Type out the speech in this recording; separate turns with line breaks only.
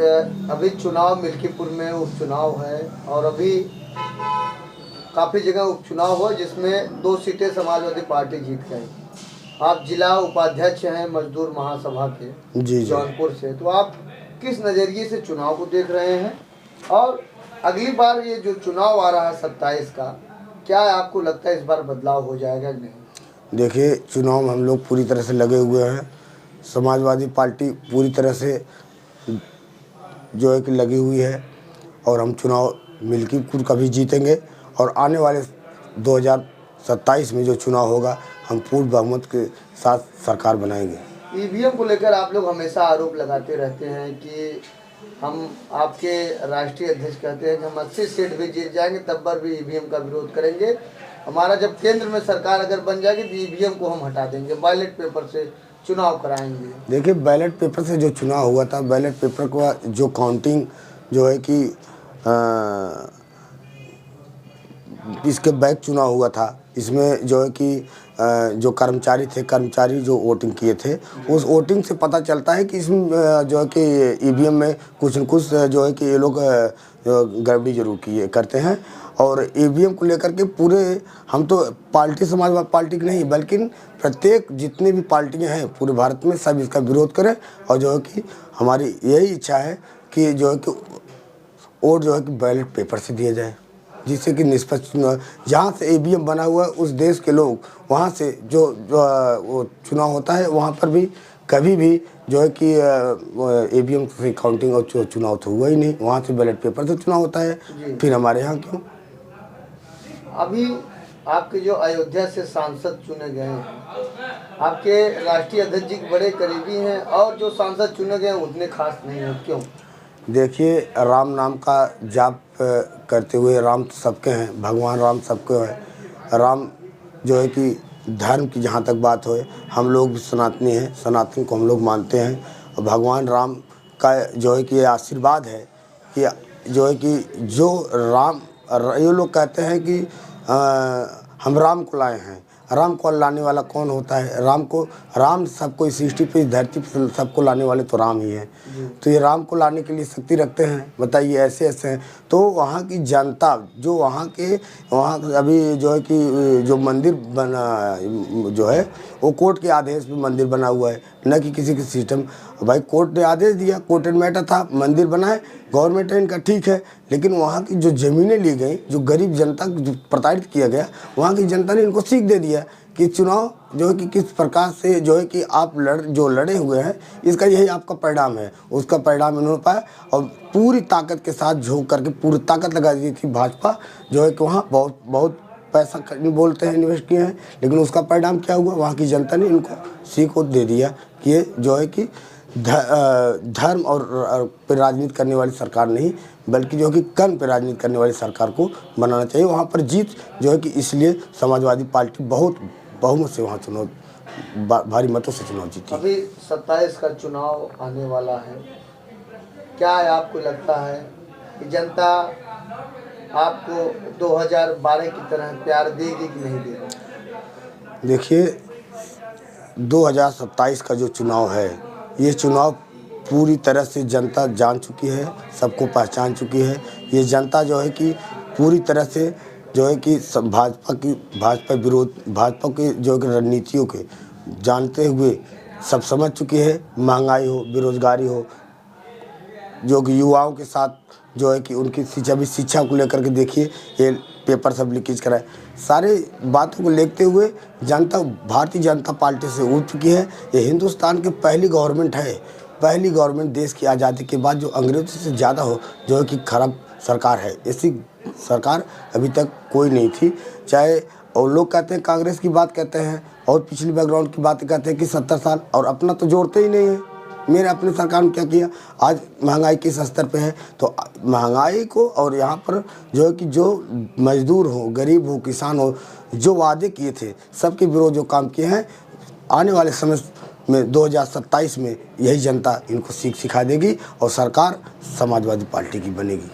अभी चुनाव मिल्कीपुर में उपचुनाव है और अभी काफ़ी जगह उपचुनाव हुआ जिसमें 2 सीटें समाजवादी पार्टी जीत गई। आप जिला उपाध्यक्ष हैं मजदूर महासभा के
जी
जौनपुर से, तो आप किस नज़रिए से चुनाव को देख रहे हैं और अगली बार ये जो चुनाव आ रहा है 27 का, क्या आपको लगता है इस बार बदलाव हो जाएगा कि नहीं?
देखिए, चुनाव में हम लोग पूरी तरह से लगे हुए हैं। समाजवादी पार्टी पूरी तरह से जो है कि लगी हुई है और हम चुनाव मिल्कीपुर का भी जीतेंगे और आने वाले 2027 में जो चुनाव होगा हम पूर्ण बहुमत के साथ सरकार बनाएंगे।
ईवीएम को लेकर आप लोग हमेशा आरोप लगाते रहते हैं कि हम आपके राष्ट्रीय अध्यक्ष कहते हैं कि हम 80 सीट भी जीत जाएंगे तब पर भी ईवीएम का विरोध करेंगे। हमारा जब केंद्र में सरकार अगर बन जाएगी तो ईवीएम को हम हटा देंगे, बैलेट पेपर से चुनाव कराएंगे।
देखिए, बैलेट पेपर से जो चुनाव हुआ था, बैलेट पेपर का जो काउंटिंग जो है कि इसके बैक चुनाव हुआ था, इसमें जो है कि जो कर्मचारी जो वोटिंग किए थे, उस वोटिंग से पता चलता है कि इसमें जो है कि ईवीएम में कुछ न कुछ जो है कि ये लोग गड़बड़ी जरूर करते हैं। और ईवीएम को लेकर के पूरे हम तो पार्टी समाजवादी पार्टी की नहीं बल्कि प्रत्येक जितने भी पार्टियां हैं पूरे भारत में सब इसका विरोध करें और जो है कि हमारी यही इच्छा है कि जो है कि वोट जो है कि बैलेट पेपर से दिया जाए, जिससे कि निष्पक्ष चुनाव जहाँ से ईवीएम बना हुआ है उस देश के लोग वहाँ से जो वो चुनाव होता है वहाँ पर भी कभी भी जो है कि ईवीएम से काउंटिंग और चुनाव तो हुआ ही नहीं, वहाँ से बैलेट पेपर से चुनाव होता है। फिर हमारे यहाँ क्यों?
अभी आपके जो अयोध्या से सांसद चुने गए हैं, आपके राष्ट्रीय अध्यक्ष जी के बड़े करीबी हैं और जो सांसद चुने गए हैं उतने खास नहीं हैं, क्यों?
देखिए, राम नाम का जाप करते हुए, राम तो सबके हैं, भगवान राम सबके हैं। राम जो है कि धर्म की जहाँ तक बात हो, हम लोग भी सनातनी हैं, सनातन को हम लोग मानते हैं और भगवान राम का जो है कि ये आशीर्वाद है कि जो है कि जो राम ये लोग कहते हैं कि हम राम को लाए हैं। राम को लाने वाला कौन होता है? राम सबको इस सृष्टि पे, इस धरती पे सबको लाने वाले तो राम ही हैं। तो ये राम को लाने के लिए शक्ति रखते हैं, बताइए, ऐसे हैं। तो वहाँ की जनता जो वहाँ अभी जो है कि जो मंदिर बना जो है वो कोर्ट के आदेश पे मंदिर बना हुआ है, न कि किसी के सिस्टम। भाई कोर्ट ने आदेश दिया, कोर्टेड मैटर था, मंदिर बनाए, गवर्नमेंट है इनका, ठीक है। लेकिन वहाँ की जो ज़मीनें ली गई, जो गरीब जनता को जो प्रताड़ित किया गया, वहाँ की जनता ने इनको सीख दे दिया कि चुनाव जो है कि किस प्रकार से जो है कि आप लड़े हुए हैं, इसका यही आपका परिणाम है। उसका परिणाम इन्होंने पाया और पूरी ताकत के साथ झोंक करके पूरी ताकत लगा दी थी भाजपा, जो है कि वहाँ बहुत पैसा बोलते हैं इन्वेस्ट किए हैं, लेकिन उसका परिणाम क्या हुआ? वहाँ की जनता ने इनको सीख दे दिया कि ये जो है कि धर्म और पे राजनीति करने वाली सरकार नहीं बल्कि जो है कि कर्म पे राजनीति करने वाली सरकार को बनाना चाहिए। वहाँ पर जीत जो है कि इसलिए समाजवादी पार्टी बहुत बहुमत से वहाँ चुनाव भारी मतों से चुनाव जीती।
अभी 27 का चुनाव आने वाला है, क्या आपको लगता है कि जनता आपको 2012 की तरह प्यार देगी कि नहीं देगी?
देखिए, 2027 का जो चुनाव है, ये चुनाव पूरी तरह से जनता जान चुकी है, सबको पहचान चुकी है। ये जनता जो है कि पूरी तरह से जो है कि भाजपा विरोध, भाजपा की जो रणनीतियों के जानते हुए सब समझ चुकी है। महंगाई हो, बेरोजगारी हो, जो कि युवाओं के साथ जो है कि उनकी शिक्षा को लेकर के देखिए, ये पेपर सब लीकेज कराए, सारे बातों को देखते हुए जनता भारतीय जनता पार्टी से उठ चुकी है। ये हिंदुस्तान की पहली गवर्नमेंट है, पहली गवर्नमेंट देश की आज़ादी के बाद जो अंग्रेज़ों से ज़्यादा हो जो है कि खराब सरकार है। ऐसी सरकार अभी तक कोई नहीं थी। चाहे और लोग कहते हैं कांग्रेस की बात कहते हैं और पिछली बैकग्राउंड की बात कहते हैं कि 70 साल, और अपना तो जोड़ते ही नहीं है। मेरे अपने सरकार ने क्या किया? आज महंगाई किस स्तर पे है? तो महंगाई को और यहाँ पर जो है कि जो मजदूर हो, गरीब हो, किसान हो, जो वादे किए थे सबके विरोध जो काम किए हैं, आने वाले समय में 2027 में यही जनता इनको सिखा देगी और सरकार समाजवादी पार्टी की बनेगी।